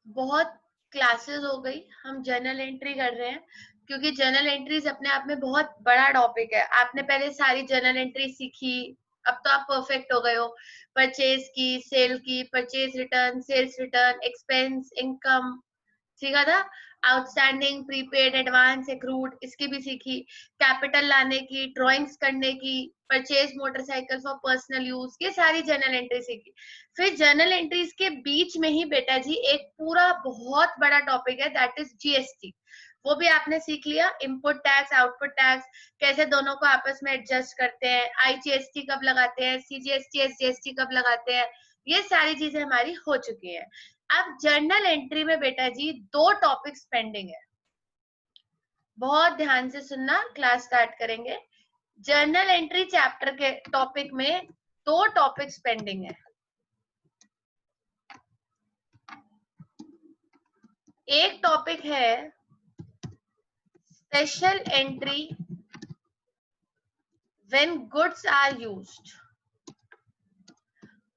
बहुत क्लासेस हो गई, हम जर्नल एंट्री कर रहे हैं क्योंकि जर्नल एंट्रीज अपने आप में बहुत बड़ा टॉपिक है। आपने पहले सारी जर्नल एंट्री सीखी, अब तो आप परफेक्ट हो गए हो। परचेज की, सेल की, purchase return, sales return, expense, income सीखा था। आउटस्टैंडिंग, प्रीपेड, एडवांस, एक्रूड इसकी भी सीखी। कैपिटल लाने की, ड्राइंग्स करने की, purchase motorcycle for personal use, ये सारी जर्नल एंट्री सीखी। फिर जर्नल एंट्रीज के बीच में ही बेटा जी एक पूरा बहुत बड़ा टॉपिक है, दैट इज जीएसटी। वो भी आपने सीख लिया। इनपुट टैक्स, आउटपुट टैक्स, कैसे दोनों को आपस में एडजस्ट करते हैं, आईजीएसटी कब लगाते हैं, सीजीएसटी, एसजीएसटी कब लगाते हैं, ये सारी चीजें हमारी हो चुकी हैं। अब जर्नल एंट्री में बेटा जी 2 टॉपिक्स पेंडिंग है। बहुत ध्यान से सुनना, क्लास स्टार्ट करेंगे। जर्नल एंट्री चैप्टर के टॉपिक में 2 टॉपिक्स पेंडिंग है। एक टॉपिक है special entry when goods are used,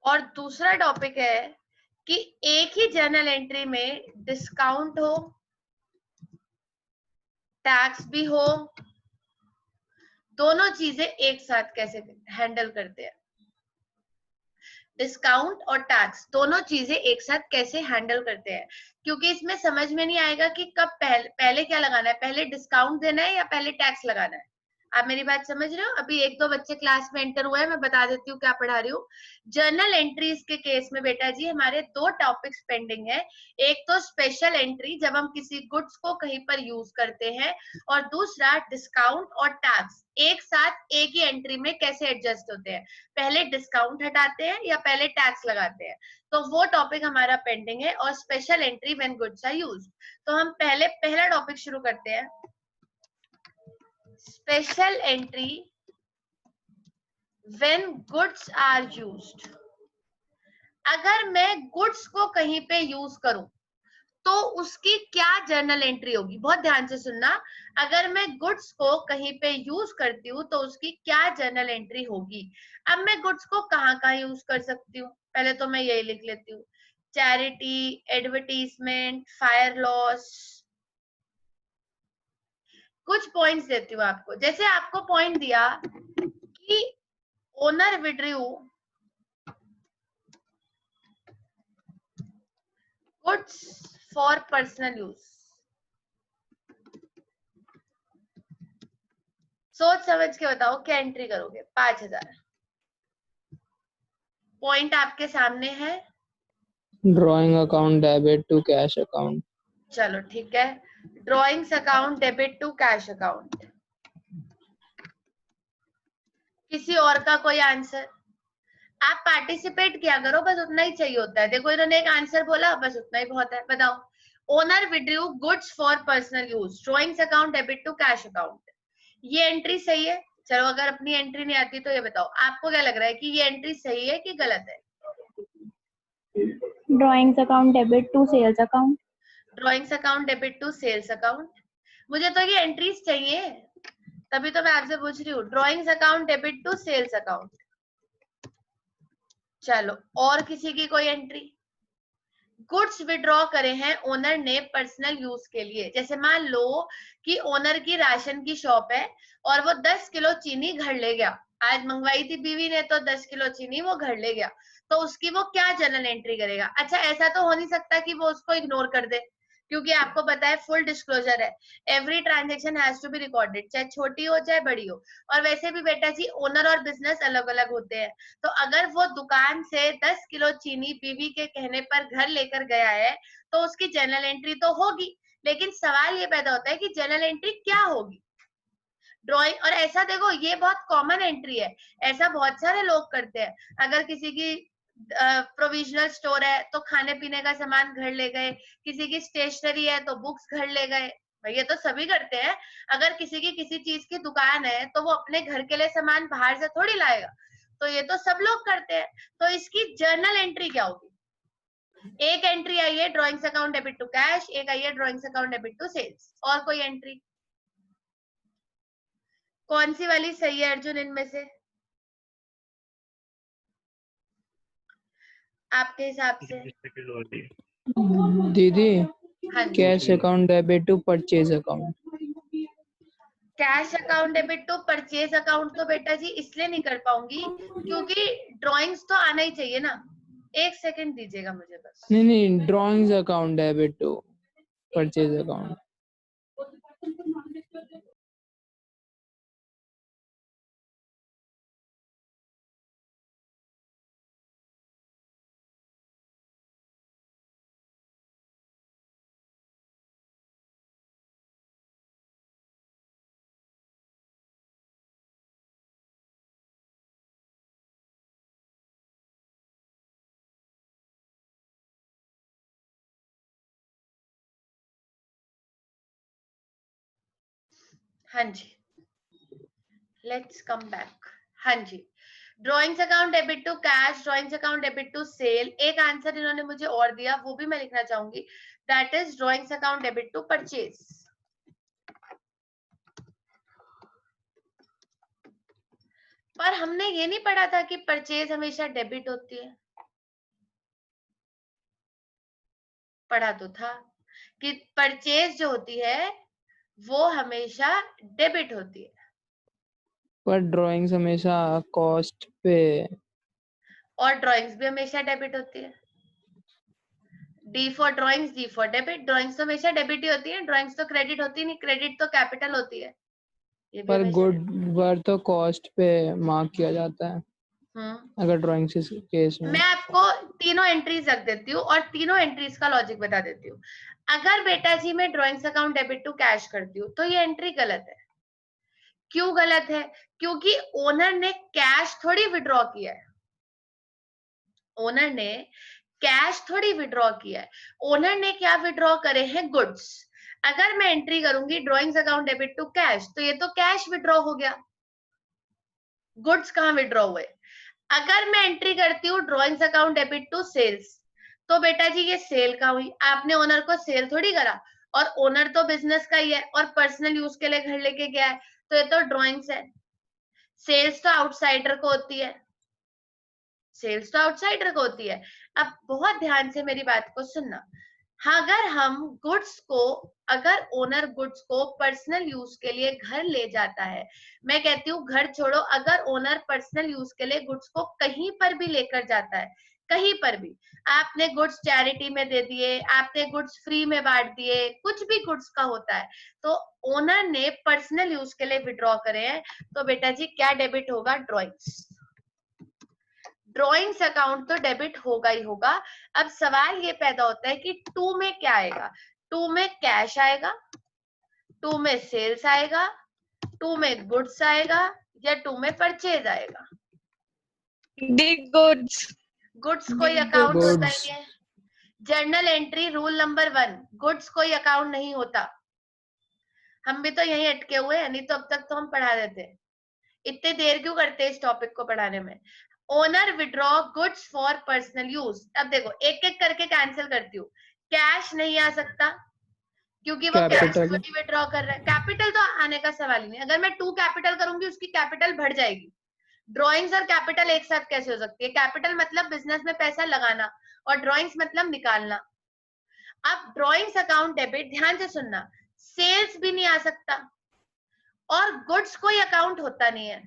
और दूसरा टॉपिक है कि एक ही जर्नल एंट्री में डिस्काउंट हो, टैक्स भी हो, दोनों चीजें एक साथ कैसे हैंडल करते हैं। डिस्काउंट और टैक्स दोनों चीजें एक साथ कैसे हैंडल करते हैं, क्योंकि इसमें समझ में नहीं आएगा कि कब पहले क्या लगाना है, पहले डिस्काउंट देना है या पहले टैक्स लगाना है। आप मेरी बात समझ रहे हो? अभी 1-2 बच्चे क्लास में एंटर हुए हैं, मैं बता देती हूँ क्या पढ़ा रही हूँ। जर्नल एंट्रीज के केस में बेटा जी हमारे 2 टॉपिक्स पेंडिंग है। एक तो स्पेशल एंट्री जब हम किसी गुड्स को कहीं पर यूज करते हैं, और दूसरा डिस्काउंट और टैक्स एक साथ एक ही एंट्री में कैसे एडजस्ट होते हैं, पहले डिस्काउंट हटाते हैं या पहले टैक्स लगाते हैं। तो वो टॉपिक हमारा पेंडिंग है, और special entry when goods are used. तो हम पहला टॉपिक शुरू करते हैं, special entry when goods are used. अगर मैं गुड्स को कहीं पे यूज करूं तो उसकी क्या जर्नल एंट्री होगी, बहुत ध्यान से सुनना। अगर मैं गुड्स को कहीं पे यूज करती हूँ तो उसकी क्या जर्नल एंट्री होगी। अब मैं गुड्स को कहाँ कहाँ यूज कर सकती हूँ, पहले तो मैं यही लिख लेती हूँ, चैरिटी, एडवर्टीजमेंट, फायर लॉस। कुछ पॉइंट्स देती हूँ आपको। जैसे आपको पॉइंट दिया कि owner withdrew goods for personal use. सोच समझ के बताओ क्या एंट्री करोगे। 5000 पॉइंट आपके सामने है। Drawing account debit to cash account. चलो ठीक है, drawings account debit to cash account. किसी और का कोई आंसर? आप पार्टिसिपेट किया करो, बस उतना ही चाहिए होता है। देखो इन्होंने एक आंसर बोला, बस उतना ही बहुत है। बताओ, owner withdrew goods for personal use, drawings account debit to cash account, ये एंट्री सही है। चलो अगर अपनी एंट्री नहीं आती तो ये बताओ, आपको क्या लग रहा है कि ये एंट्री सही है कि गलत है? Drawings account debit to sales account. Drawings account debit to sales account, मुझे तो ये एंट्रीज चाहिए, तभी तो मैं आपसे पूछ रही हूँ। Drawings account debit to sales account. चलो और किसी की कोई एंट्री? गुड्स विड्रॉ करे हैं ओनर ने पर्सनल यूज के लिए। जैसे मान लो कि ओनर की राशन की शॉप है और वो 10 किलो चीनी घर ले गया, आज मंगवाई थी बीवी ने तो 10 किलो चीनी वो घर ले गया, तो उसकी वो क्या जर्नल एंट्री करेगा? अच्छा ऐसा तो हो नहीं सकता कि वो उसको इग्नोर कर दे, क्योंकि आपको पता है फुल डिस्क्लोजर है, every transaction has to be recorded, चाहे छोटी हो चाहे बड़ी हो। और वैसे भी बेटा जी ओनर और बिजनेस अलग अलग होते हैं, तो अगर वो दुकान से 10 किलो चीनी बीवी के कहने पर घर लेकर गया है तो उसकी जर्नल एंट्री तो होगी। लेकिन सवाल ये पैदा होता है कि जर्नल एंट्री क्या होगी। ड्रॉइंग, और ऐसा देखो ये बहुत कॉमन एंट्री है, ऐसा बहुत सारे लोग करते हैं। अगर किसी की प्रोविजनल स्टोर है तो खाने पीने का सामान घर ले गए, किसी की स्टेशनरी है तो बुक्स घर ले गए, भाई ये तो सभी करते हैं। अगर किसी की किसी चीज की दुकान है तो वो अपने घर के लिए सामान बाहर से थोड़ी लाएगा, तो ये तो सब लोग करते हैं। तो इसकी जर्नल एंट्री क्या होगी? एक एंट्री आई है drawings account debit to cash, एक आई है drawings account debit to sales, और कोई एंट्री? कौन सी वाली सही है अर्जुन इनमें से आपके हिसाब से? दीदी हाँ जी, cash account debit to purchase account. Cash account debit to purchase account तो बेटा जी इसलिए नहीं कर पाऊंगी क्योंकि ड्राइंग्स तो आना ही चाहिए ना। एक सेकंड दीजिएगा मुझे बस। नहीं नहीं, drawings account debit to purchase account. हाँ जी, लेट्स कम बैक। हाँ जी, drawings account debit to cash, drawings account debit to sale. एक आंसर इन्होंने मुझे और दिया, वो भी मैं लिखना चाहूंगी, that is drawings account debit to purchase. पर हमने ये नहीं पढ़ा था कि परचेज हमेशा डेबिट होती है। पढ़ा तो था कि परचेज जो होती है वो हमेशा डेबिट होती है। पर ड्राइंग्स हमेशा कॉस्ट पे। और ड्राइंग्स भी हमेशा डेबिट होती है। D for drawings, D for debit. Drawings तो हमेशा डेबिट ही होती है, ड्राइंग्स तो क्रेडिट होती नहीं, क्रेडिट तो कैपिटल होती है। ये भी पर हमेशा गुड वर्ड तो कॉस्ट पे मार्क किया जाता है अगर ड्राइंग केस में। मैं आपको तीनों एंट्रीज रख देती हूँ और तीनों एंट्रीज का लॉजिक बता देती हूँ। अगर बेटा जी मैं drawings account debit to cash करती हूँ तो ये एंट्री गलत है। क्यों गलत है? क्योंकि ओनर ने कैश थोड़ी विड्रॉ किया है। ओनर ने कैश थोड़ी विड्रॉ किया है। ओनर ने क्या विड्रॉ करे हैं? गुड्स। अगर मैं एंट्री करूंगी drawings account debit to cash तो ये तो कैश विड्रॉ हो गया, गुड्स कहाँ विड्रॉ हुए? अगर मैं एंट्री करती हूँ drawings account debit to sales तो बेटा जी ये सेल का हुई। आपने ओनर को सेल थोड़ी करा, और ओनर तो बिजनेस का ही है और पर्सनल यूज के लिए घर लेके गया है, तो ये तो ड्रॉइंग्स है। सेल्स तो आउटसाइडर को होती है, सेल्स तो आउटसाइडर को होती है। अब बहुत ध्यान से मेरी बात को सुनना। अगर हम गुड्स को, अगर ओनर गुड्स को पर्सनल यूज के लिए घर ले जाता है, मैं कहती हूँ घर छोड़ो, अगर ओनर पर्सनल यूज के लिए गुड्स को कहीं पर भी लेकर जाता है, कहीं पर भी, आपने गुड्स चैरिटी में दे दिए, आपने गुड्स फ्री में बांट दिए, कुछ भी गुड्स का होता है, तो ओनर ने पर्सनल यूज के लिए विड्रॉ करे हैं, तो बेटा जी क्या डेबिट होगा? ड्रॉइंग्स। ड्रॉइंग्स अकाउंट तो डेबिट होगा ही होगा। अब सवाल ये पैदा होता है कि टू में क्या आएगा? टू में कैश आएगा, टू में सेल्स आएगा, टू में गुड्स आएगा, या टू में परचेज आएगा? The goods. गुड्स कोई अकाउंट होता गुड्स। ही है। Journal entry rule number 1, goods कोई अकाउंट नहीं होता। हम भी तो यहीं अटके हुए हैं, नहीं तो अब तक तो हम पढ़ा देते। इतने देर क्यों करते इस टॉपिक को पढ़ाने में? Owner withdraw goods for personal use. अब देखो एक एक करके कैंसिल करती हूँ। कैश नहीं आ सकता क्योंकि वो कैश कैपिटल। थोड़ी विड्रॉ कर रहा है। कैपिटल तो आने का सवाल ही नहीं। अगर मैं टू कैपिटल करूंगी उसकी कैपिटल बढ़ जाएगी। ड्रॉइंग्स और कैपिटल एक साथ कैसे हो सकती है? कैपिटल मतलब बिजनेस में पैसा लगाना और ड्रॉइंग्स मतलब निकालना। अब ड्रॉइंग्स अकाउंट डेबिट, ध्यान से सुनना, सेल्स भी नहीं आ सकता और गुड्स कोई अकाउंट होता नहीं है,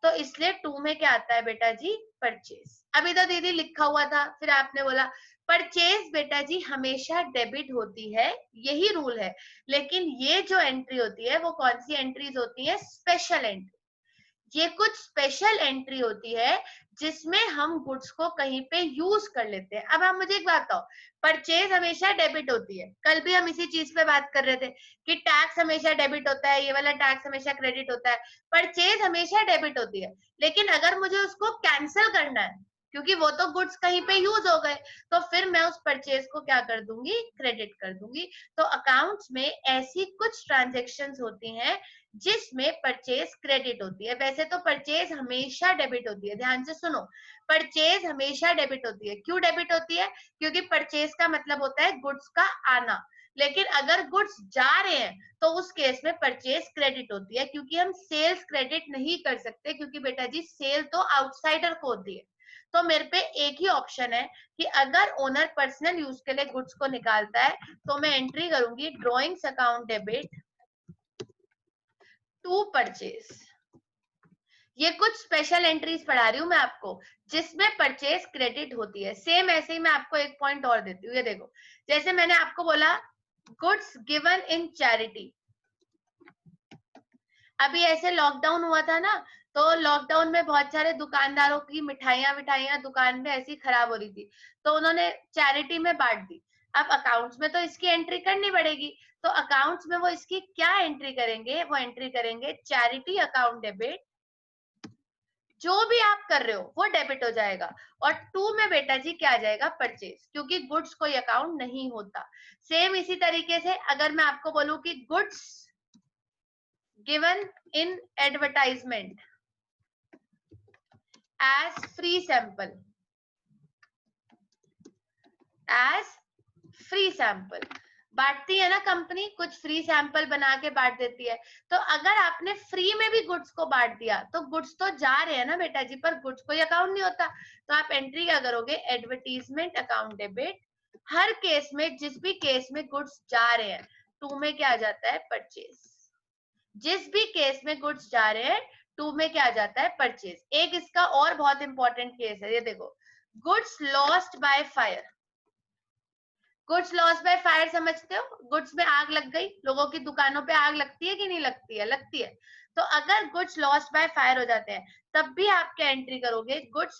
तो इसलिए टू में क्या आता है बेटा जी? परचेज। अभी तो दीदी लिखा हुआ था, फिर आपने बोला परचेज बेटा जी हमेशा डेबिट होती है, यही रूल है। लेकिन ये जो एंट्री होती है वो कौन सी एंट्रीज होती है? Special entry. ये कुछ स्पेशल एंट्री होती है जिसमें हम गुड्स को कहीं पे यूज कर लेते हैं। अब आप मुझे एक बात बताओ, परचेज हमेशा डेबिट होती है, कल भी हम इसी चीज पे बात कर रहे थे कि टैक्स हमेशा डेबिट होता है, ये वाला टैक्स हमेशा क्रेडिट होता है, परचेज हमेशा डेबिट होती है। लेकिन अगर मुझे उसको कैंसिल करना है क्योंकि वो तो गुड्स कहीं पे यूज हो गए, तो फिर मैं उस परचेज को क्या कर दूंगी? क्रेडिट कर दूंगी। तो अकाउंट्स में ऐसी कुछ ट्रांजेक्शन्स होती हैं जिसमें परचेज क्रेडिट होती है। वैसे तो परचेज हमेशा डेबिट होती है, ध्यान से सुनो, परचेज हमेशा डेबिट होती है। क्यों डेबिट होती है? क्योंकि परचेज का मतलब होता है गुड्स का आना। लेकिन अगर गुड्स जा रहे हैं तो उस केस में परचेज क्रेडिट होती है, क्योंकि हम सेल्स क्रेडिट नहीं कर सकते, क्योंकि बेटा जी सेल तो आउटसाइडर को होती है। तो मेरे पे एक ही ऑप्शन है कि अगर ओनर पर्सनल यूज के लिए गुड्स को निकालता है तो मैं एंट्री करूंगी drawings account debit to purchase. ये कुछ स्पेशल एंट्रीज पढ़ा रही हूं मैं आपको जिसमें परचेज क्रेडिट होती है। सेम ऐसे ही मैं आपको एक पॉइंट और देती हूँ। ये देखो, जैसे मैंने आपको बोला गुड्स गिवन इन चैरिटी। अभी ऐसे लॉकडाउन हुआ था ना, तो लॉकडाउन में बहुत सारे दुकानदारों की मिठाइयां दुकान में ऐसी खराब हो रही थी, तो उन्होंने चैरिटी में बांट दी। अब अकाउंट्स में तो इसकी एंट्री करनी पड़ेगी, तो अकाउंट्स में वो इसकी क्या एंट्री करेंगे, वो एंट्री करेंगे चैरिटी अकाउंट डेबिट। जो भी आप कर रहे हो वो डेबिट हो जाएगा। और टू में बेटा जी क्या आ जाएगा, परचेज, क्योंकि गुड्स कोई अकाउंट नहीं होता। सेम इसी तरीके से अगर मैं आपको बोलूं कि goods given in advertisement as free sample, as free sample बांटती है ना कंपनी, कुछ फ्री सैंपल बना के बांट देती है। तो अगर आपने फ्री में भी गुड्स को बांट दिया तो गुड्स तो जा रहे हैं ना बेटा जी, पर गुड्स कोई अकाउंट नहीं होता। तो आप एंट्री क्या करोगे, एडवर्टीजमेंट अकाउंट डेबिट। हर केस में, जिस भी केस में गुड्स जा रहे हैं, टू में क्या आ जाता है, परचेज। जिस भी केस में गुड्स जा रहे हैं टू में क्या आ जाता है, परचेज। एक इसका और बहुत इंपॉर्टेंट केस है, ये देखो, goods lost by fire. Goods loss by fire समझते हो, गुड्स में आग लग गई, लोगों की दुकानों पे आग लगती है कि नहीं लगती है, लगती है। तो अगर गुड्स लॉस बाय फायर हो जाते हैं तब भी आप क्या एंट्री करोगे, goods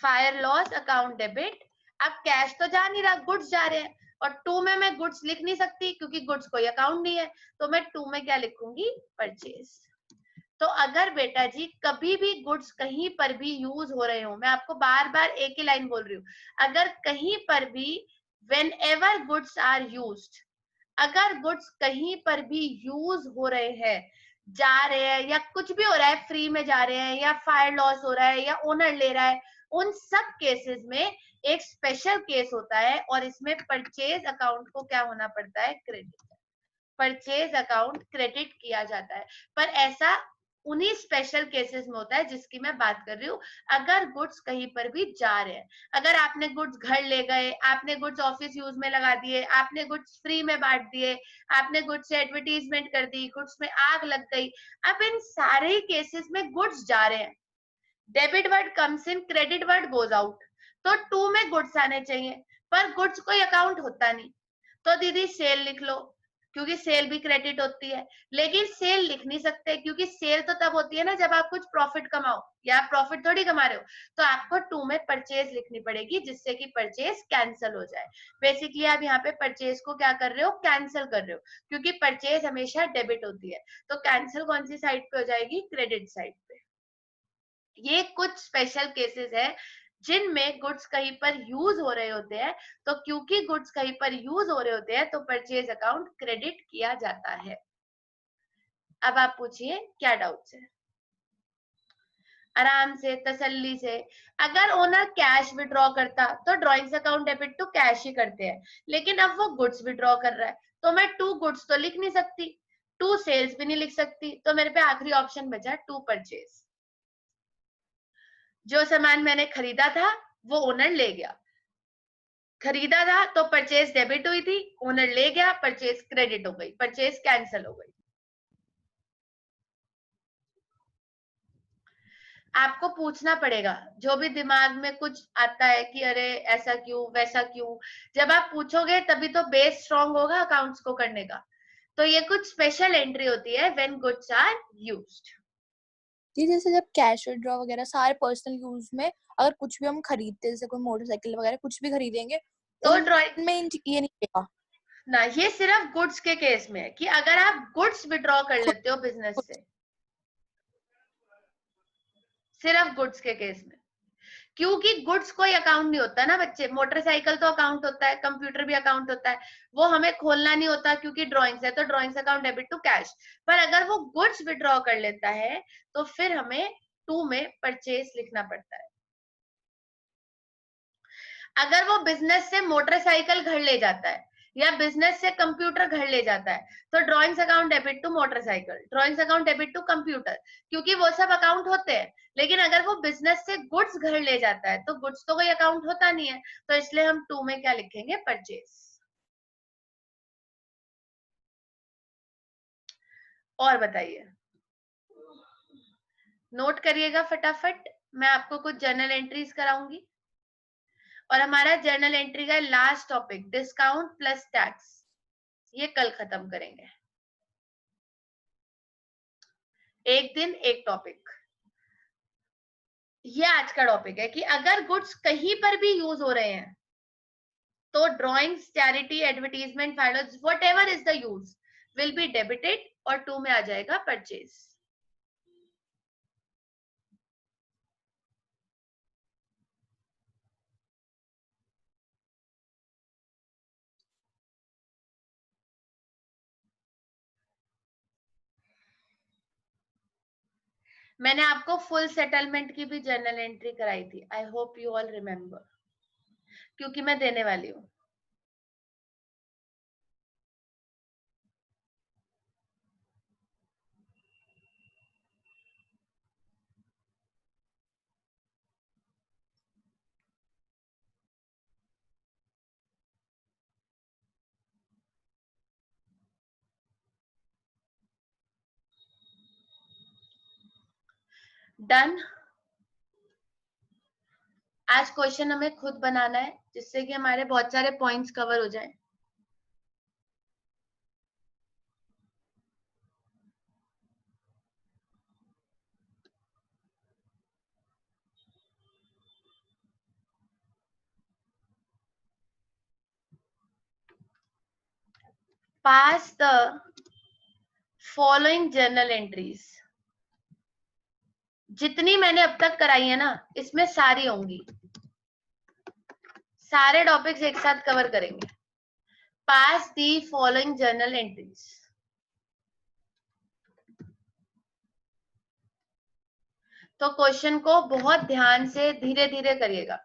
fire loss account debit. अब कैश तो जा नहीं रहा, गुड्स जा रहे हैं, और टू में मैं गुड्स लिख नहीं सकती क्योंकि गुड्स कोई अकाउंट नहीं है, तो मैं टू में क्या लिखूंगी, परचेज। तो अगर बेटा जी कभी भी गुड्स कहीं पर भी यूज हो रहे हो, मैं आपको बार बार एक ही लाइन बोल रही हूँ, अगर कहीं पर भी whenever goods are used, अगर गुड्स कहीं पर भी यूज हो रहे हैं, जा रहे हैं, या कुछ भी हो रहा है, फ्री में जा रहे हैं या फायर लॉस हो रहा है या ओनर ले रहा है, उन सब केसेस में एक स्पेशल केस होता है और इसमें परचेज अकाउंट को क्या होना पड़ता है, क्रेडिट। परचेज अकाउंट क्रेडिट किया जाता है, पर ऐसा उन्हीं स्पेशल केसेस में होता है जिसकी मैं बात कर रही हूँ। अगर गुड्स कहीं पर भी जा रहे हैं, अगर आपने गुड्स घर ले गए, आपने गुड्स ऑफिस यूज में लगा दिए, आपने गुड्स फ्री में बांट दिए, आपने गुड्स से एडवर्टीजमेंट कर दी, गुड्स में आग लग गई, अब इन सारे केसेस में गुड्स जा रहे हैं, debit word comes in, credit word goes out, तो टू में गुड्स आने चाहिए, पर गुड्स कोई अकाउंट होता नहीं। तो दीदी सेल लिख लो, क्योंकि सेल भी क्रेडिट होती है, लेकिन सेल लिख नहीं सकते क्योंकि सेल तो तब होती है ना जब आप कुछ प्रॉफिट कमाओ, या आप प्रॉफिट थोड़ी कमा रहे हो। तो आपको टू में परचेज लिखनी पड़ेगी जिससे कि परचेज कैंसिल हो जाए। बेसिकली आप यहाँ पे परचेज को क्या कर रहे हो, कैंसिल कर रहे हो, क्योंकि परचेज हमेशा डेबिट होती है। तो कैंसिल कौन सी साइड पे हो जाएगी, क्रेडिट साइड पे। ये कुछ स्पेशल केसेस है जिनमें गुड्स कहीं पर यूज हो रहे होते हैं, तो क्योंकि गुड्स कहीं पर यूज हो रहे होते हैं तो परचेज अकाउंट क्रेडिट किया जाता है। अब आप पूछिए क्या डाउट्स है, आराम से तसल्ली से। अगर ओनर कैश विड्रॉ करता तो drawings account debit to cash ही करते हैं, लेकिन अब वो गुड्स विड्रॉ कर रहा है तो मैं टू गुड्स तो लिख नहीं सकती, टू सेल्स भी नहीं लिख सकती, तो मेरे पे आखिरी ऑप्शन बचा टू परचेज। जो सामान मैंने खरीदा था वो ओनर ले गया, खरीदा था तो परचेज डेबिट हुई थी, ओनर ले गया, परचेज क्रेडिट हो गई, परचेज कैंसिल हो गई। आपको पूछना पड़ेगा, जो भी दिमाग में कुछ आता है कि अरे ऐसा क्यों वैसा क्यों, जब आप पूछोगे तभी तो बेस स्ट्रांग होगा अकाउंट्स को करने का। तो ये कुछ स्पेशल एंट्री होती है व्हेन गुड्स आर यूज्ड। जी जैसे जब कैश विड्रॉ वगैरह सारे पर्सनल यूज में अगर कुछ भी हम खरीदते हैं, जैसे कोई मोटरसाइकिल वगैरह कुछ भी खरीदेंगे तो ड्रॉइंग में ये नहीं होगा ना, ये सिर्फ गुड्स के केस में है कि अगर आप गुड्स विड्रॉ कर लेते हो बिजनेस से, सिर्फ गुड्स के केस में, क्योंकि गुड्स कोई अकाउंट नहीं होता ना बच्चे। मोटरसाइकिल तो अकाउंट होता है, कंप्यूटर भी अकाउंट होता है, वो हमें खोलना नहीं होता क्योंकि ड्रॉइंग्स है, तो drawings account debit to cash. पर अगर वो गुड्स विड्रॉ कर लेता है तो फिर हमें टू में परचेज लिखना पड़ता है। अगर वो बिजनेस से मोटरसाइकिल घर ले जाता है या बिजनेस से कंप्यूटर घर ले जाता है, तो drawings account debit to motorcycle, drawings account debit to computer, क्योंकि वो सब अकाउंट होते हैं। लेकिन अगर वो बिजनेस से गुड्स घर ले जाता है तो गुड्स तो कोई अकाउंट होता नहीं है, तो इसलिए हम 2 में क्या लिखेंगे, परचेज। और बताइए, नोट करिएगा फटाफट, मैं आपको कुछ जर्नल एंट्रीज कराऊंगी। और हमारा जर्नल एंट्री का last topic discount plus tax, ये कल खत्म करेंगे। एक दिन एक टॉपिक। ये आज का टॉपिक है कि अगर गुड्स कहीं पर भी यूज हो रहे हैं तो drawings, charity, advertisement, finals, whatever is the use will be debited, और 2 में आ जाएगा परचेज। मैंने आपको फुल सेटलमेंट की भी जर्नल एंट्री कराई थी, I hope you all remember, क्योंकि मैं देने वाली हूँ। डन। आज क्वेश्चन हमें खुद बनाना है, जिससे कि हमारे बहुत सारे पॉइंट्स कवर हो जाएं। पास द फॉलोइंग जर्नल एंट्रीज। जितनी मैंने अब तक कराई है ना, इसमें सारी होंगी, सारे टॉपिक्स एक साथ कवर करेंगे। पास दी फॉलोइंग जर्नल एंट्रीज। तो क्वेश्चन को बहुत ध्यान से धीरे धीरे करिएगा।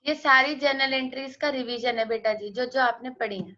ये सारी जर्नल एंट्रीज का रिवीजन है बेटा जी, जो जो आपने पढ़ी है।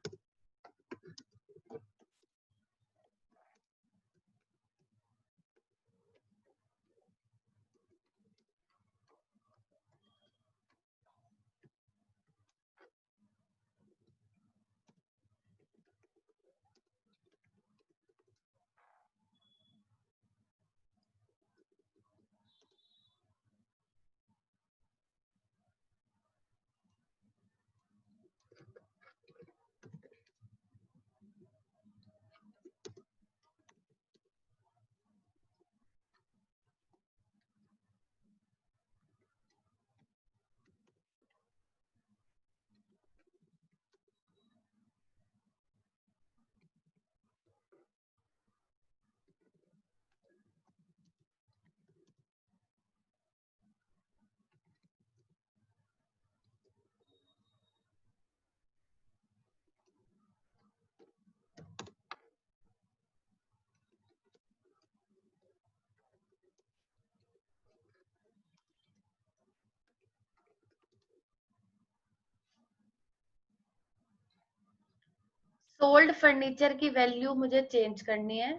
सोल्ड फर्नीचर की वैल्यू मुझे चेंज करनी है,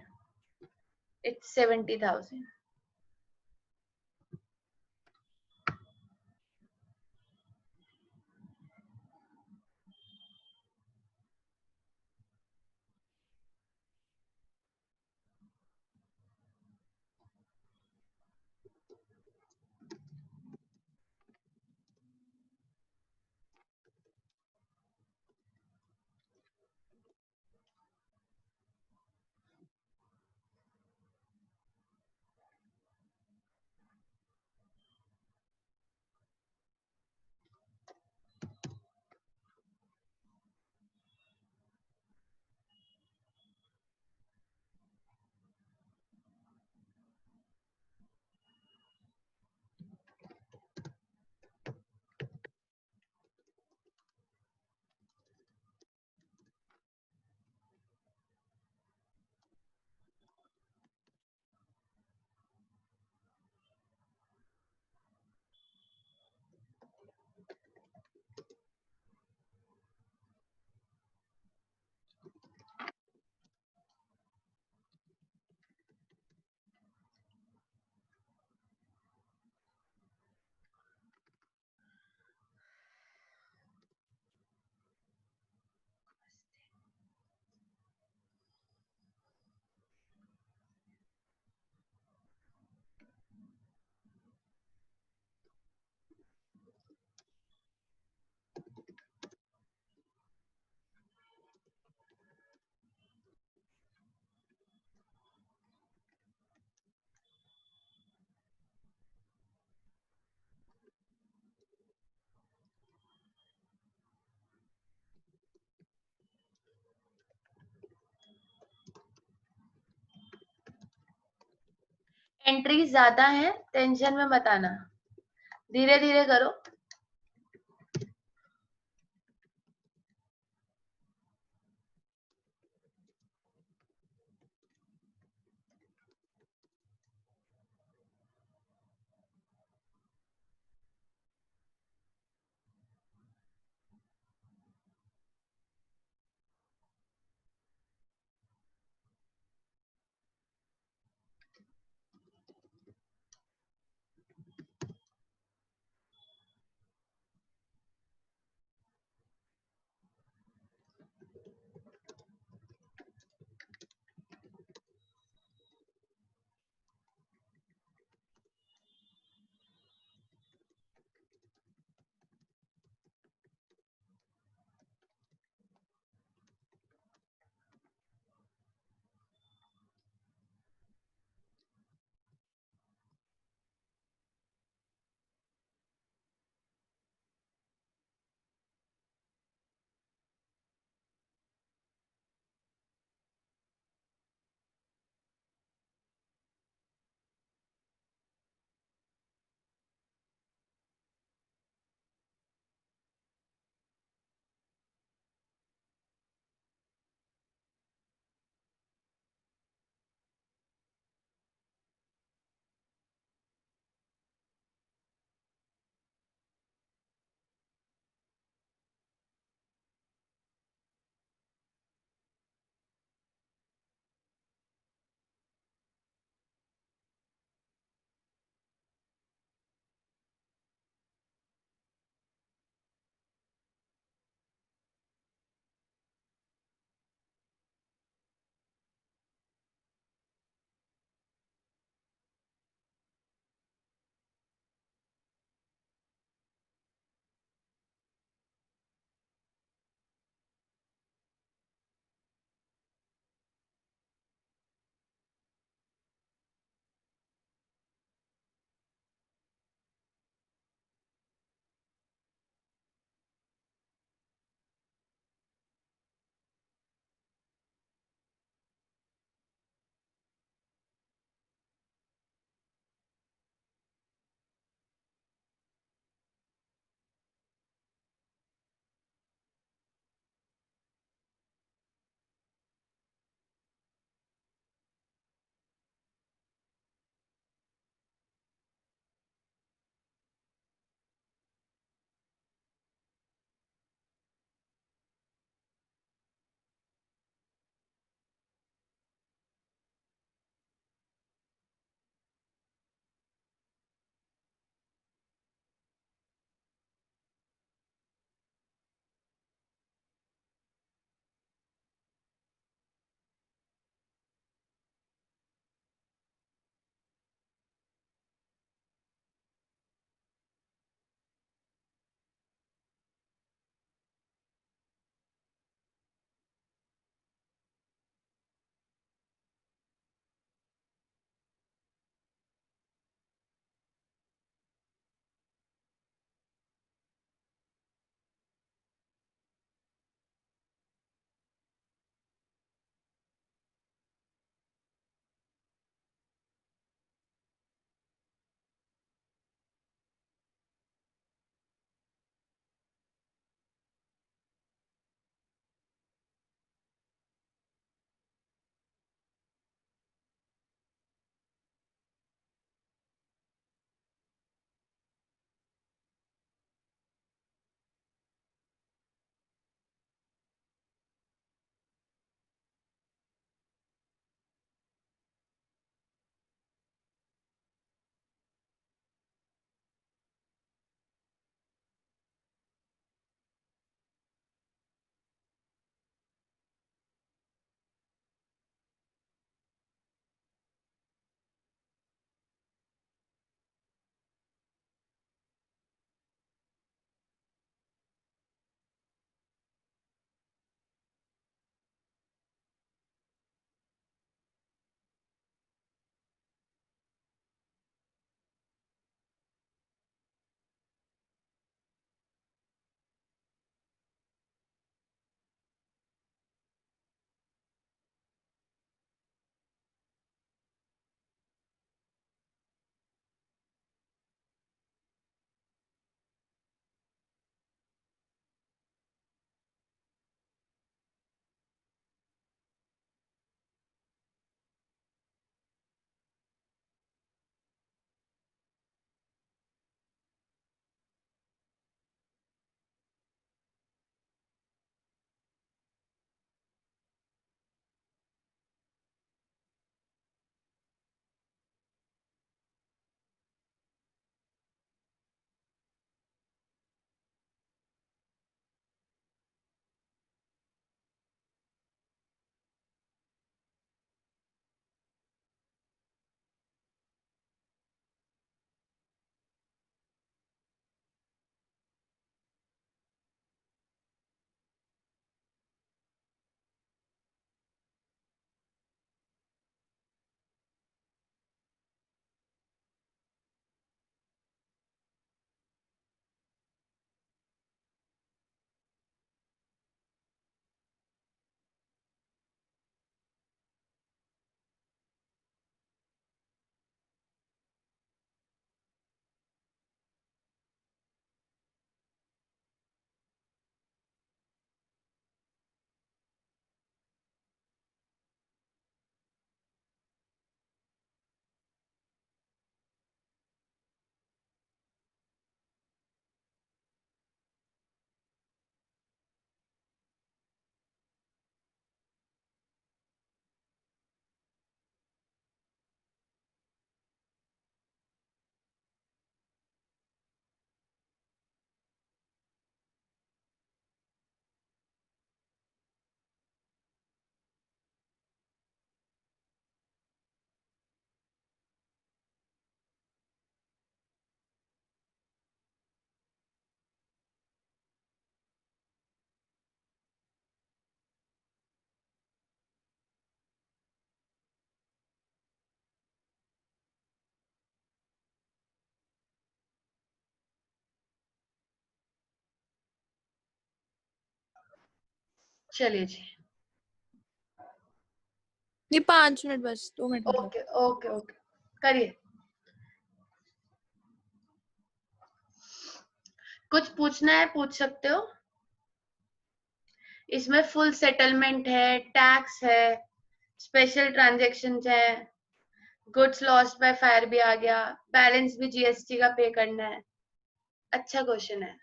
इट्स 70,000। एंट्रीज ज्यादा है, टेंशन में मत आना, धीरे धीरे करो। चलिए जी, ये 5 मिनट बस, 2 मिनट मतलब। ओके ओके ओके, करिए। कुछ पूछना है पूछ सकते हो। इसमें फुल सेटलमेंट है, टैक्स है, स्पेशल ट्रांजेक्शन है, गुड्स लॉस्ट बाय फायर भी आ गया, बैलेंस भी जीएसटी का पे करना है। अच्छा क्वेश्चन है।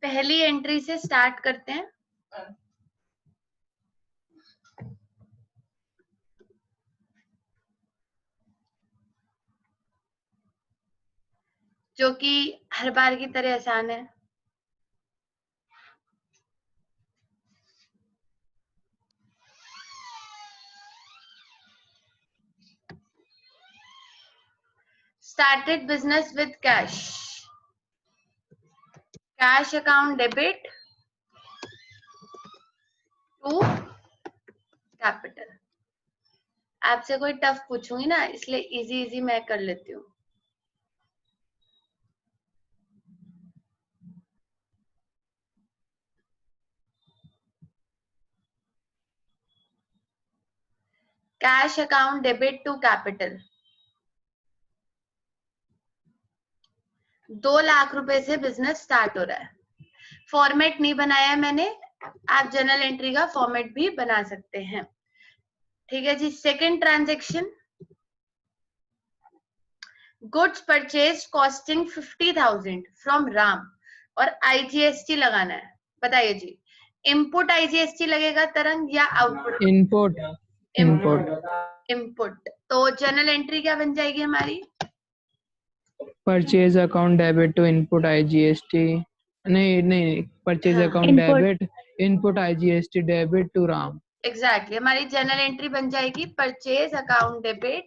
पहली एंट्री से स्टार्ट करते हैं। जो कि हर बार की तरह आसान है। Started business with cash. Cash account debit to capital. आपसे कोई टफ पूछूंगी ना, इसलिए इजी इजी मैं कर लेती हूँ। Cash account debit to capital, 2 lakh रुपए से बिजनेस स्टार्ट हो रहा है। फॉर्मेट नहीं बनाया है मैंने, आप जर्नल एंट्री का फॉर्मेट भी बना सकते हैं। ठीक है जी। Second transaction, goods purchase costing 50,000 from Ram, और आईजीएसटी लगाना है। बताइए जी, इनपुट आईजीएसटी लगेगा तरंग या आउटपुट? Input input. तो जर्नल एंट्री क्या बन जाएगी हमारी? Purchase account debit to input IGST, नहीं परचेज हाँ, account debit input IGST debit to Ram. Exactly, हमारी जर्नल एंट्री बन जाएगी purchase account debit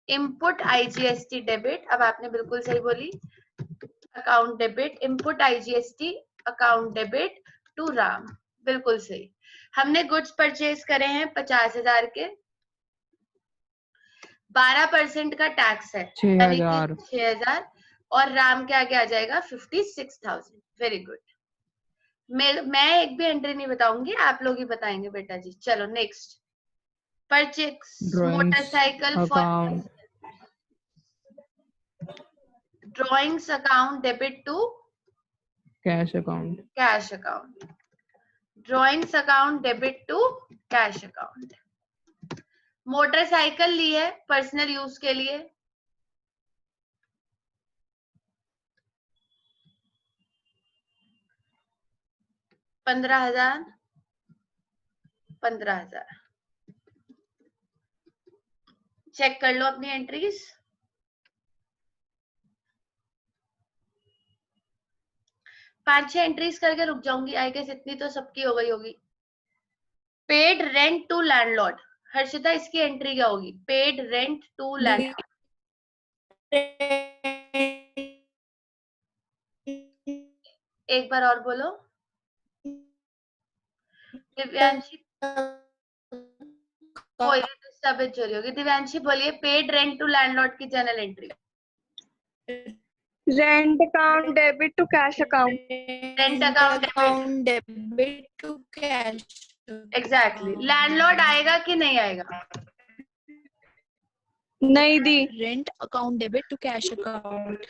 input IGST debit. अब आपने बिल्कुल सही बोली, account debit input IGST account debit to Ram, बिल्कुल सही। हमने गुड्स परचेज करे हैं 50,000 के, 12% का टैक्स है 6,000। 6,000, और राम के आगे आ जाएगा 56,000। Very good. मैं एक भी एंट्री नहीं बताऊंगी, आप लोग ही बताएंगे बेटा जी। चलो next, purchase motorcycle for drawings account debit to cash account, cash account, drawings account debit to cash account. Motorcycle ली है पर्सनल यूज के लिए, 15,000 15,000। चेक कर लो अपनी एंट्रीज। पांच छह एंट्रीज करके रुक जाऊंगी, आई गेस इतनी तो सबकी हो गई होगी। Paid rent to landlord, Harshita इसकी एंट्री क्या होगी? पेड रेंट टू लैंडलॉर्ड, एक बार और बोलो दिव्यांशी, कोई डिस्टर्बेंस हो रही होगी। दिव्यांशी बोलिए, पेड रेंट टू लैंडलॉर्ड की journal entry. Rent account debit to cash account. Rent account debit to cash. Exactly. Landlord आएगा कि नहीं आएगा? नहीं दी। Rent account debit to cash account.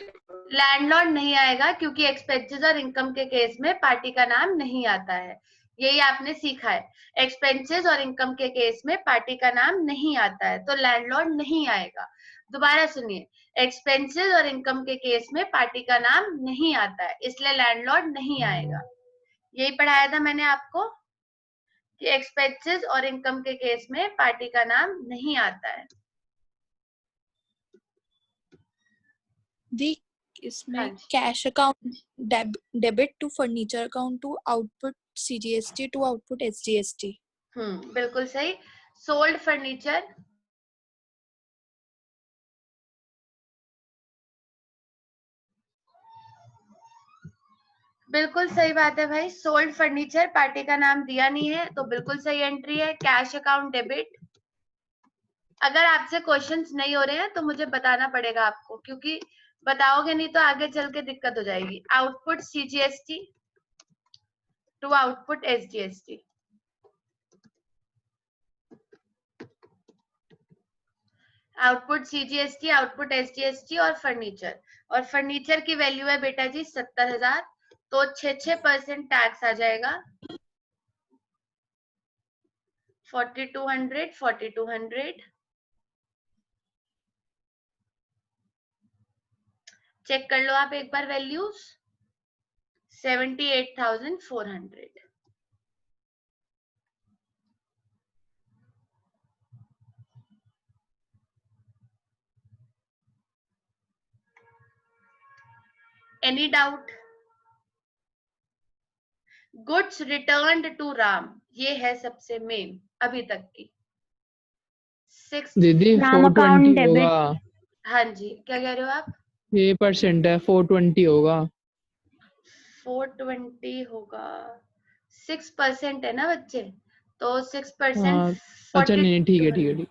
Landlord नहीं आएगा क्योंकि एक्सपेंसेस और इनकम के केस में पार्टी का नाम नहीं आता है। यही आपने सीखा है, एक्सपेंसेस और इनकम के केस में पार्टी का नाम नहीं आता है, तो लैंडलॉर्ड नहीं आएगा। दोबारा सुनिए, एक्सपेंसेस और इनकम के केस में पार्टी का नाम नहीं आता है, इसलिए लैंडलॉर्ड नहीं आएगा। यही पढ़ाया था मैंने आपको कि एक्सपेंसेस और इनकम के केस में पार्टी का नाम नहीं आता है। दी इसमें हाँ जी। Cash account debit to furniture account to output CGST to output SGST। बिल्कुल सही। सोल्ड फर्नीचर, बिल्कुल सही बात है भाई। सोल्ड फर्नीचर, पार्टी का नाम दिया नहीं है तो बिल्कुल सही एंट्री है। कैश अकाउंट डेबिट, अगर आपसे क्वेश्चंस नहीं हो रहे हैं तो मुझे बताना पड़ेगा आपको, क्योंकि बताओगे नहीं तो आगे चल के दिक्कत हो जाएगी। Output CGST to output SGST, output CGST, output SGST और फर्नीचर। और फर्नीचर की वैल्यू है बेटा जी 70,000, तो 6% टैक्स आ जाएगा। 4200 चेक कर लो आप एक बार values. 78,400। Any doubt? Goods returned to Ram, ये है सबसे मेन अभी तक की। 6। दीदी राम अकाउंट 420 डेबिट। होगा। हाँ जी, क्या कह रहे हो आप? ये परसेंट है, 420 होगा। 420 होगा, 6% है ना बच्चे, तो 6% हाँ अच्छा, नहीं ठीक है ठीक है ठीक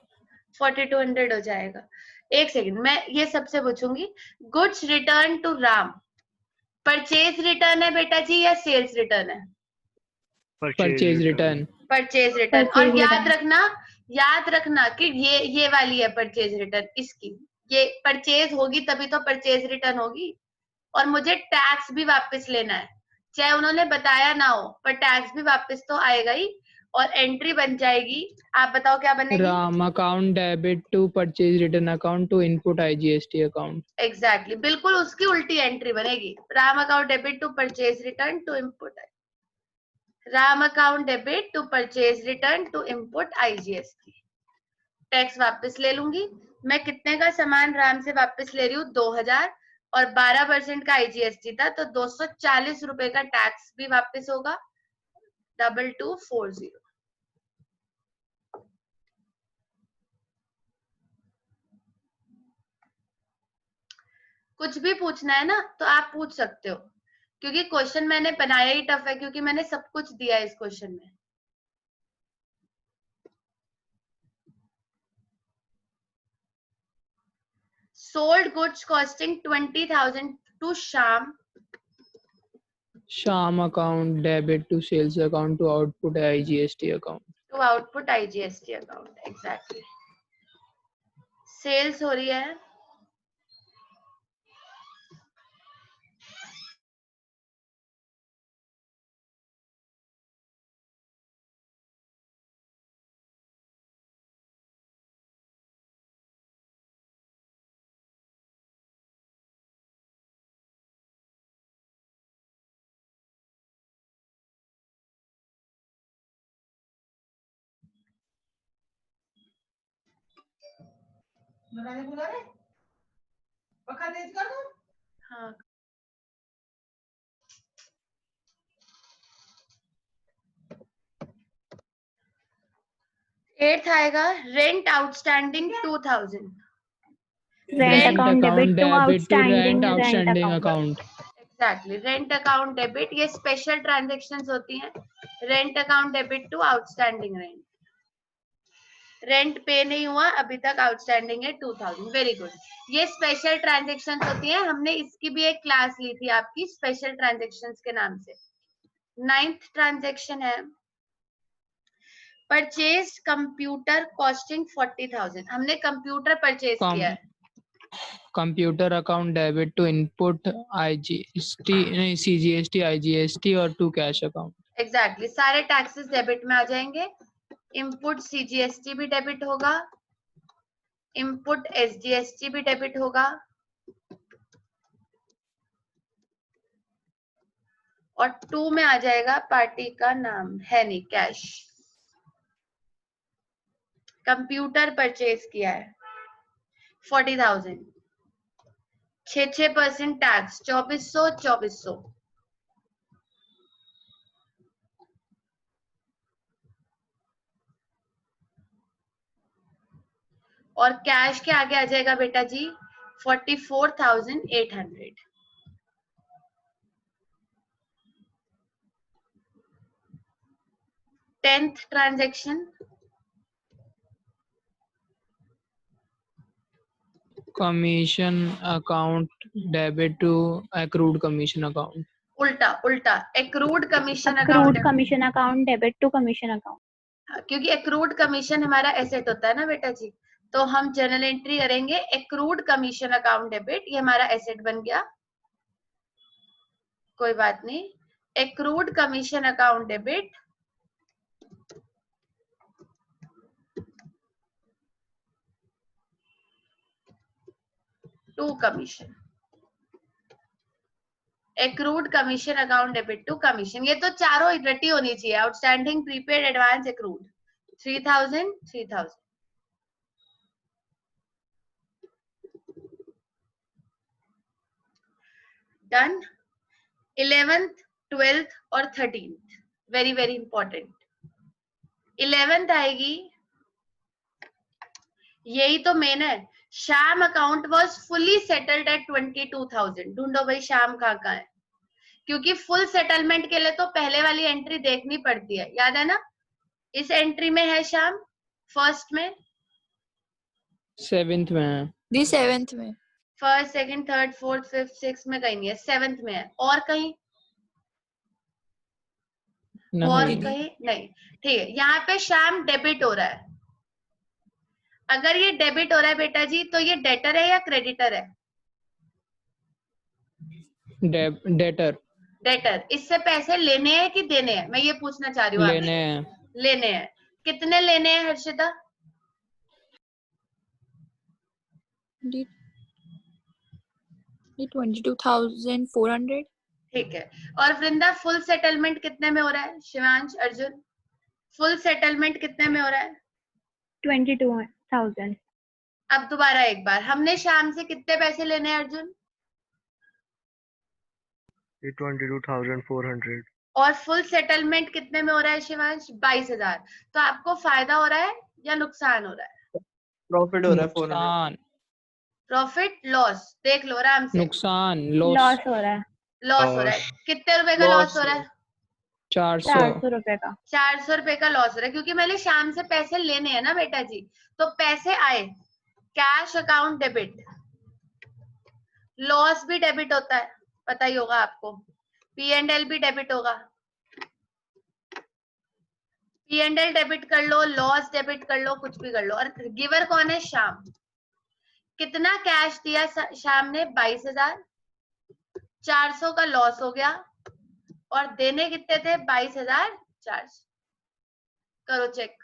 4200 हो जाएगा। एक सेकंड, मैं ये सबसे पूछूंगी। Goods return to Ram, purchase return है बेटा जी या सेल्स रिटर्न है? Purchase return. Purchase return. और Purchase याद रखना कि ये वाली है परचेज रिटर्न, इसकी ये परचेज होगी तभी तो परचेज रिटर्न होगी। और मुझे टैक्स भी वापस लेना है, चाहे उन्होंने बताया ना हो, पर टैक्स भी वापस तो आएगा ही। और एंट्री बन जाएगी, आप बताओ क्या बनेगी? Ram account debit to purchase return account to input IGST account. Exactly, बिल्कुल उसकी उल्टी एंट्री बनेगी। Ram account debit to purchase return to input, Ram account debit to purchase return to input IGST। Tax वापस ले लूंगी। मैं कितने का सामान राम से वापस ले रही हूँ? 2000, और 12% का IGST था, तो 240 रुपए का टैक्स भी वापस होगा। 2240। कुछ भी पूछना है ना तो आप पूछ सकते हो, क्योंकि क्वेश्चन मैंने बनाया ही टफ है, क्योंकि मैंने सब कुछ दिया है इस क्वेश्चन में। Sold goods costing 20,000 to Shyam, Shyam account debit to sales account to output IGST account. To output IGST account. Exactly, sales हो रही है। हाँ, 8th आएगा। Rent outstanding 2000। Rent rent account debit account to debit to outstanding rent rent outstanding account. Account. Exactly, rent account debit, ये special transactions होती हैं। Rent account debit to outstanding rent. Rent pay नहीं हुआ अभी तक, outstanding है 2000। Very good. ये special transactions होती हैं, हमने इसकी भी एक क्लास ली थी आपकी, स्पेशल ट्रांजेक्शन्स के नाम से। 9th ट्रांजेक्शन है परचेज कंप्यूटर कॉस्टिंग 40,000। हमने कंप्यूटर परचेज किया है। Computer account debit to input IGST नहीं CGST IGST और टू कैश अकाउंट। एग्जैक्टली, सारे टैक्सेस डेबिट में आ जाएंगे। इनपुट CGST भी डेबिट होगा, इनपुट SGST भी डेबिट होगा, और 2 में आ जाएगा पार्टी का नाम है नहीं, कैश। कंप्यूटर परचेज किया है 40,000, 6% टैक्स, 2400। और कैश के आगे आ जाएगा बेटा जी 44,800। Tenth transaction, commission account debit to accrued commission account. उल्टा उल्टा, accrued commission accrued account, commission account debit to commission account. क्योंकि एक्रूड कमीशन हमारा एसेट होता है ना बेटा जी, तो हम जर्नल एंट्री करेंगे एक्रूड कमीशन अकाउंट डेबिट, ये हमारा एसेट बन गया, कोई बात नहीं। Accrued commission account debit to commission, accrued commission account debit to commission, ये तो चारों रटी होनी चाहिए। Outstanding, prepaid, advance, accrued. 3000 3000 done. 11th 12th और 13th very very important. 11th आएगी, यही तो मेन है। Shyam account was fully settled at 22,000। ढूंढो भाई श्याम कहाँ है, क्योंकि फुल सेटलमेंट के लिए तो पहले वाली एंट्री देखनी पड़ती है, याद है ना। इस एंट्री में है श्याम, फर्स्ट में, 7th में है। दी 7th में। First, second, third, fourth, fifth, six में कहीं नहीं है, 7th में है। और कहीं? और नहीं, कहीं नहीं। ठीक है, यहाँ पे श्याम डेबिट हो रहा है। अगर ये डेबिट हो रहा है बेटा जी, तो ये डेटर है या क्रेडिटर है? डेटर। डेटर। इससे पैसे लेने हैं कि देने हैं, मैं ये पूछना चाह रही हूँ लेने आपसे। हैं। लेने हैं। कितने लेने हैं हर्षिता? दी 22,400। ठीक है। और वृंदा फुल सेटलमेंट कितने में हो रहा है? शिवांश, अर्जुन, फुल सेटलमेंट कितने में हो रहा है? 22,000. अब दोबारा एक बार, हमने शाम से कितने पैसे लेने हैं अर्जुन? 22,400। और फुल सेटलमेंट कितने में हो रहा है शिवांश? 22,000। तो आपको फायदा हो रहा है या नुकसान हो रहा है? प्रॉफिट हो रहा है 400। नुकसान। प्रॉफिट, लॉस, देख लो आराम से। नुकसान, लॉस। लॉस हो रहा है. लॉस हो रहा है। कितने रुपए का लॉस हो रहा है? 400। 400 रुपए का. 400 रुपए का लॉस हो रहा है, क्योंकि मैंने शाम से पैसे लेने हैं ना बेटा जी। तो पैसे आए, कैश अकाउंट डेबिट, लॉस भी डेबिट होता है, पता ही होगा आपको। P&L भी डेबिट होगा, P&L डेबिट कर लो, लॉस डेबिट कर लो, कुछ भी कर लो। और गिवर कौन है? शाम। कितना कैश दिया शाम ने? 22,000। 400 का लॉस हो गया, और देने कितने थे? 22,400। करो चेक।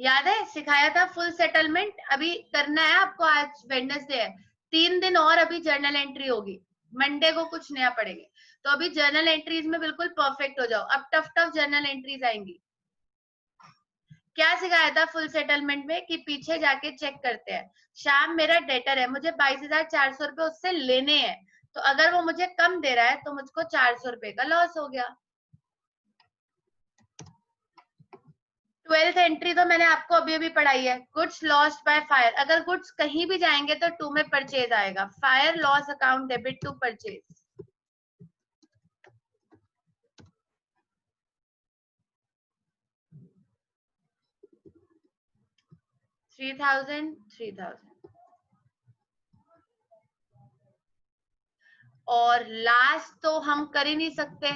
याद है सिखाया था फुल सेटलमेंट? अभी करना है आपको, आज वेडनेसडे है, 3 दिन और अभी जर्नल एंट्री होगी, मंडे को कुछ नया पढ़ेंगे। तो अभी जर्नल एंट्रीज में बिल्कुल परफेक्ट हो जाओ, अब टफ टफ जर्नल एंट्रीज आएंगी। क्या सिखाया था फुल सेटलमेंट में? कि पीछे जाके चेक करते हैं, शाम मेरा डेटर है, मुझे 22,400 रुपए उससे लेने हैं, तो अगर वो मुझे कम दे रहा है तो मुझको 400 रुपए का लॉस हो गया। 12th एंट्री तो मैंने आपको अभी अभी पढ़ाई है, गुड्स लॉस्ट बाय फायर। अगर गुड्स कहीं भी जाएंगे तो 2 में परचेज आएगा, fire loss account debit to purchase. $3,000 और लास्ट तो हम कर ही नहीं सकते,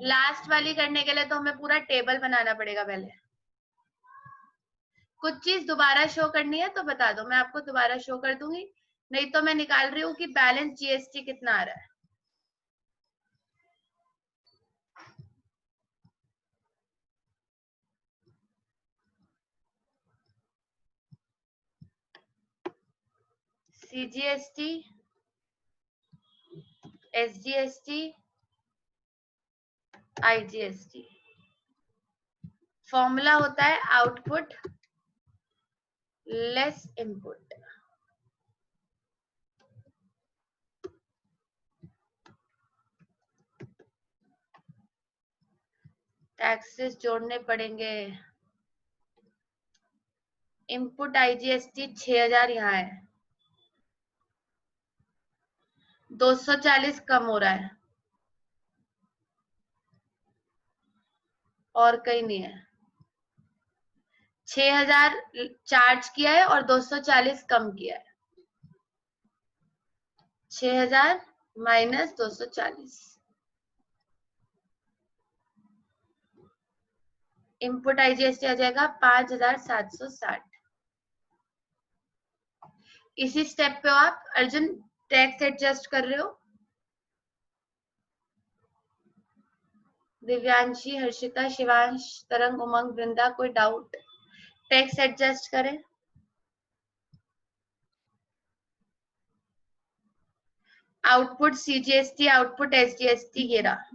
लास्ट वाली करने के लिए तो हमें पूरा टेबल बनाना पड़ेगा पहले। कुछ चीज दोबारा शो करनी है तो बता दो, मैं आपको दोबारा शो कर दूंगी, नहीं तो मैं निकाल रही हूँ कि बैलेंस जीएसटी कितना आ रहा है। CGST, SGST, IGST। फॉर्मूला होता है आउटपुट लेस इनपुट। टैक्सेस जोड़ने पड़ेंगे। इनपुट आईजीएसटी 6000 यहाँ है, 240 कम हो रहा है और कहीं नहीं है। 6000 चार्ज किया है और 240 कम किया है। 6000 माइनस 240, इनपुट आईजीएसटी आ जाएगा 5760। इसी स्टेप पे हो आप अर्जुन, टैक्स एडजस्ट कर रहे हो। दिव्यांशी, हर्षिता, शिवांश, तरंग, उमंग, वृंदा, कोई डाउट? टैक्स एडजस्ट करें। आउटपुट सीजीएसटी, आउटपुट एसजीएसटी ये रहा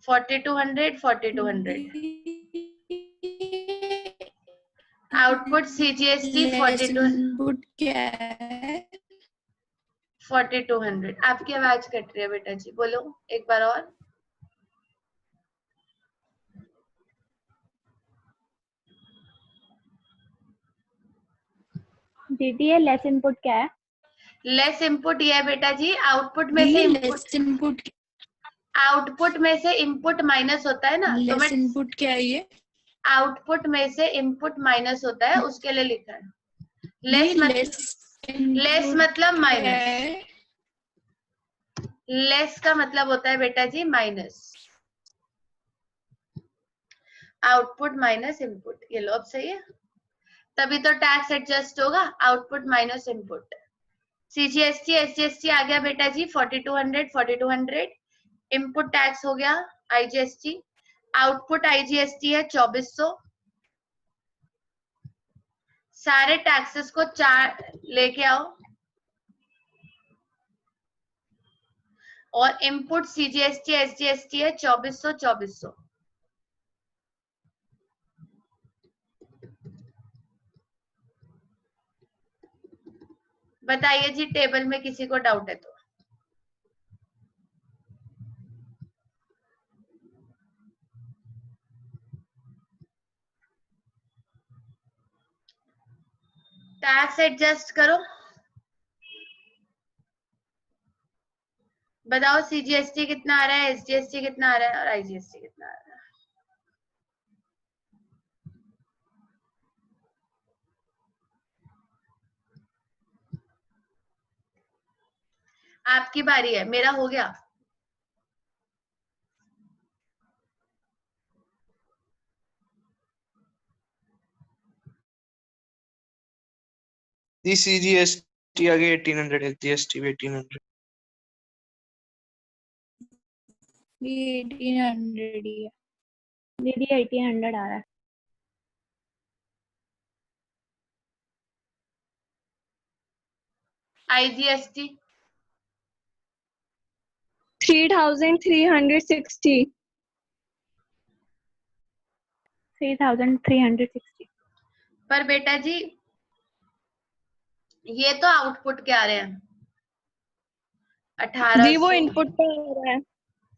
4200 4200। Output CGST 4200। आपकी आवाज कट रही है बेटा जी, बोलो एक बार और। दीदी ये लेस इनपुट क्या है? लेस इनपुट ये है बेटा जी, आउटपुट में से आउटपुट में से इनपुट माइनस होता है ना, तो मैं इनपुट क्या है ये? आउटपुट में से इनपुट माइनस होता है, उसके लिए लिखा है लेस मतलब माइनस। लेस का मतलब होता है बेटा जी माइनस, आउटपुट माइनस इनपुट। ये लो अब सही है, तभी तो टैक्स एडजस्ट होगा, output minus input. CGST SGST आ गया बेटा जी 4200 4200। इनपुट टैक्स हो गया आईजीएसटी, आउटपुट आईजीएसटी है 2400। सारे टैक्सेस को 4 लेके आओ और इनपुट सीजीएसटी एसजीएसटी है 2400 2400। बताइए जी टेबल में किसी को डाउट है तो। टैक्स एडजस्ट करो, बताओ सीजीएसटी कितना आ रहा है, एसजीएसटी कितना आ रहा है और आईजीएसटी कितना आ रहा है। आपकी बारी है, मेरा हो गया। CGST आगे 1800 है, GST भी 1800। ये 1800 ही है दीदी 1800 आ रहा है। आईजीएसटी 3360। 3360। पर बेटा जी ये तो आउटपुट के आ रहे हैं जी वो 1800। इनपुट पे आ रहा है।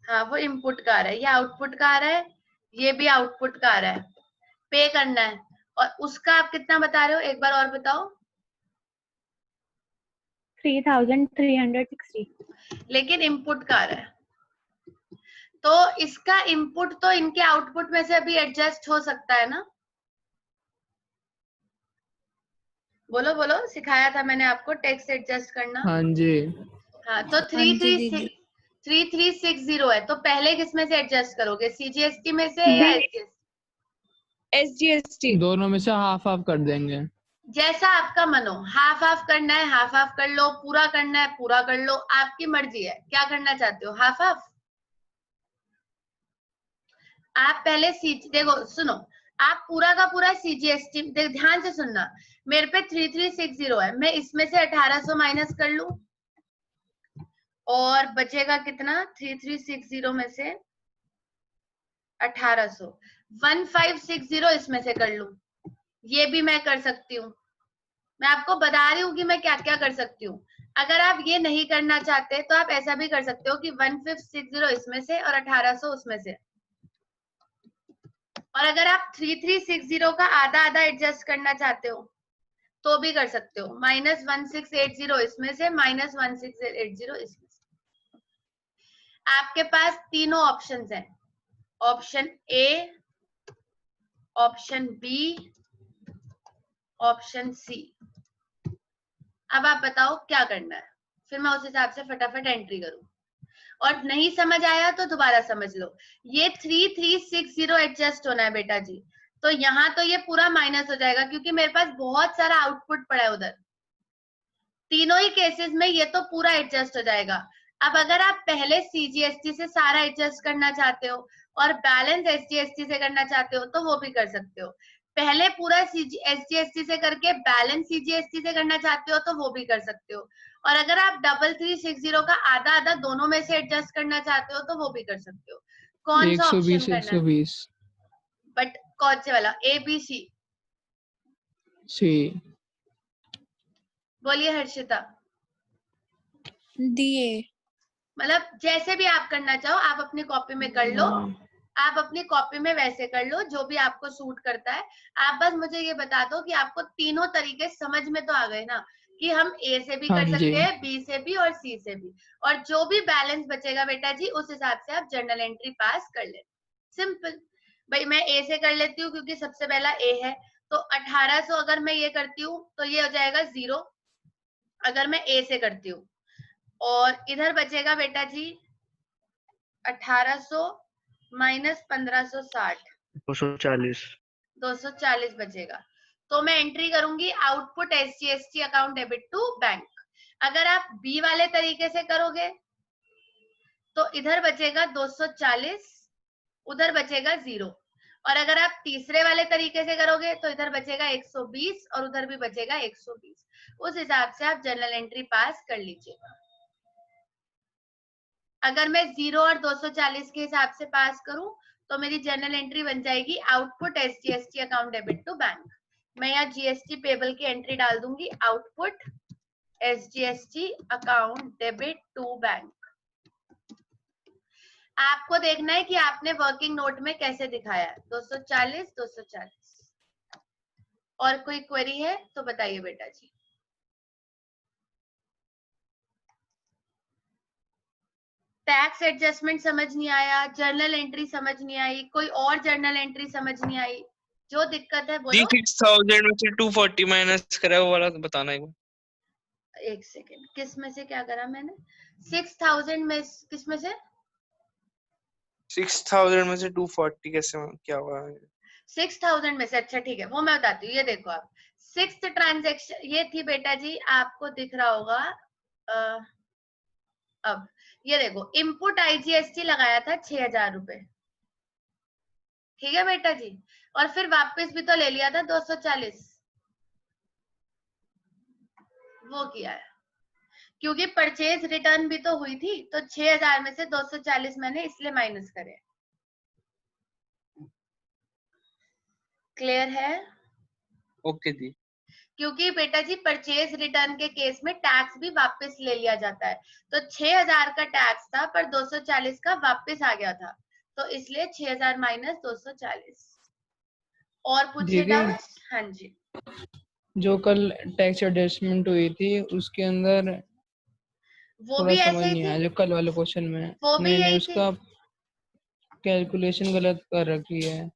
हाँ वो इनपुट का आ रहा है, ये आउटपुट का आ रहा है, ये भी आउटपुट का आ रहा है। पे करना है और उसका आप कितना बता रहे हो, एक बार और बताओ। 3360। लेकिन इनपुट का आ रहा है, तो इसका इनपुट तो इनके आउटपुट में से अभी एडजस्ट हो सकता है ना। बोलो बोलो, सिखाया था मैंने आपको टैक्स एडजस्ट करना। हाँ जी। हाँ तो 3360 है, तो पहले किस में से एडजस्ट करोगे, सीजीएसटी में से या एसजीएसटी? SGST। दोनों में से हाफ हाफ कर देंगे। जैसा आपका मन हो, हाफ हाफ करना है हाफ हाफ कर लो, पूरा करना है पूरा कर लो, आपकी मर्जी है क्या करना चाहते हो। हाफ हाफ आप पहले देखो सुनो, आप पूरा का पूरा सीजीएसटी ध्यान से सुनना। मेरे पे 3360 है, मैं इसमें से 1800 माइनस कर लूं और बचेगा कितना, 3360 में से 1800, 1560 इसमें से कर लूं। ये भी मैं कर सकती हूँ, मैं आपको बता रही हूँ कि मैं क्या क्या कर सकती हूँ। अगर आप ये नहीं करना चाहते तो आप ऐसा भी कर सकते हो कि 1560 इसमें से और 1800 उसमें से। और अगर आप 3360 का आधा आधा एडजस्ट करना चाहते हो तो भी कर सकते हो, -1680 इसमें से, -1680 इसमें से। आपके पास तीनों ऑप्शंस हैं, option A, option B, option C. अब आप बताओ क्या करना है, फिर मैं उस हिसाब से फटाफट एंट्री करूं। और नहीं समझ आया तो दोबारा समझ लो। ये 3360 एडजस्ट होना है बेटा जी, तो यहाँ तो ये पूरा माइनस हो जाएगा क्योंकि मेरे पास बहुत सारा आउटपुट पड़ा है उधर। तीनों ही केसेस में ये तो पूरा एडजस्ट हो जाएगा। अब अगर आप पहले सीजीएसटी से सारा एडजस्ट करना चाहते हो और बैलेंस एसजीएसटी से करना चाहते हो तो वो भी कर सकते हो। पहले पूरा एसजीएसटी से करके बैलेंस सीजीएसटी से करना चाहते हो तो वो भी कर सकते हो। और अगर आप 3360 का आधा आधा दोनों में से एडजस्ट करना चाहते हो तो वो भी कर सकते हो। कौन सा ऑप्शन 120 करना है? 120 बट कौन से वाला, ए बी सी? सी। बोलिए हर्षिता। दिए। मतलब जैसे भी आप करना चाहो आप अपनी कॉपी में कर लो, आप अपनी कॉपी में वैसे कर लो जो भी आपको सूट करता है। आप बस मुझे ये बता दो कि आपको तीनों तरीके समझ में तो आ गए ना, कि हम ए से भी हाँ कर जी। सकते हैं, बी से भी और सी से भी, और जो भी बैलेंस बचेगा बेटा जी उस हिसाब से आप जर्नल एंट्री पास कर ले। सिंपल। भाई मैं ए से कर लेती हूँ क्योंकि सबसे पहला ए है, तो 1800 अगर मैं ये करती हूँ तो ये हो जाएगा 0 अगर मैं ए से करती हूँ। और इधर बचेगा बेटा जी 1800 माइनस 1560, 240 बचेगा। तो मैं एंट्री करूंगी output SGST account debit to bank. अगर आप बी वाले तरीके से करोगे तो इधर बचेगा 240, उधर बचेगा 0। और अगर आप तीसरे वाले तरीके से करोगे तो इधर बचेगा 120 और उधर भी बचेगा 120। उस हिसाब से आप जर्नल एंट्री पास कर लीजिएगा। अगर मैं 0 और 240 के हिसाब से पास करूं तो मेरी जर्नल एंट्री बन जाएगी output SGST account debit to bank. मैं यहाँ जीएसटी पेबल की एंट्री डाल दूंगी, output SGST account debit to bank. आपको देखना है कि आपने वर्किंग नोट में कैसे दिखाया है। 240 240। और कोई क्वेरी है तो बताइए बेटा जी। टैक्स एडजस्टमेंट समझ नहीं आया, जर्नल एंट्री समझ नहीं आई, कोई और जर्नल एंट्री समझ नहीं आई, जो दिक्कत है बोलो। 6000 में से 240 माइनस करा वो वाला तो बताना एक बार। एक सेकेंड, किस में से क्या करा मैंने? 6000 में किस में से? 6000 में से 240 कैसे क्या हुआ? 6000 में से, अच्छा ठीक है वो मैं बताती हूँ। ये देखो आप, 6th ट्रांजेक्शन ये थी बेटा जी, आपको दिख रहा होगा। अब ये देखो, इनपुट आईजीएसटी लगाया था 6000 रुपए, ठीक है बेटा जी, और फिर वापस भी तो ले लिया था 240, वो किया है क्योंकि परचेज रिटर्न भी तो हुई थी, तो 6000 में से 240 मैंने इसलिए माइनस करे। क्लियर है? ओके जी। क्योंकि बेटा जी परचेज रिटर्न के केस में टैक्स भी वापस ले लिया जाता है, तो 6000 का टैक्स था पर 240 का वापस आ गया था, तो इसलिए 6000 माइनस 240। और पूछिए डाउट। हाँ जी। जो कल टैक्स एडजस्टमेंट हुई थी उसके अंदर वो थोड़ा भी समझ ऐसे ही नहीं आया, थी, जो कल वाले क्वेश्चन में। वो भी नहीं यही थी। उसका कैलकुलेशन गलत कर रखी है।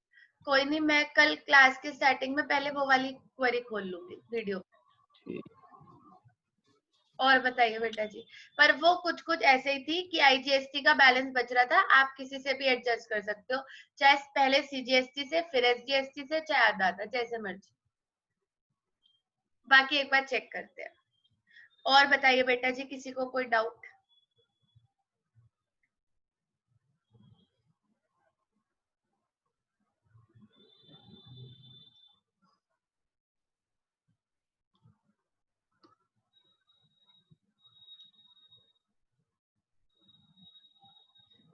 कोई नहीं, मैं कल क्लास के स्टार्टिंग में पहले वो वाली क्वेरी खोल लूंगी वीडियो। और बताइए बेटा जी। पर वो कुछ कुछ ऐसे ही थी कि आईजीएसटी का बैलेंस बच रहा था, आप किसी से भी एडजस्ट कर सकते हो, चाहे पहले सीजीएसटी से फिर एसजीएसटी से, चाहे आधा आधा, जैसे मर्जी। बाकी एक बार चेक करते हैं। और बताइए बेटा जी, किसी को कोई डाउट?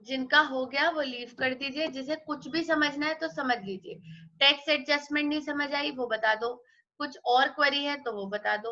जिनका हो गया वो लीव कर दीजिए, जिसे कुछ भी समझना है तो समझ लीजिए। टैक्स एडजस्टमेंट नहीं समझ आई वो बता दो, कुछ और क्वेरी है तो वो बता दो।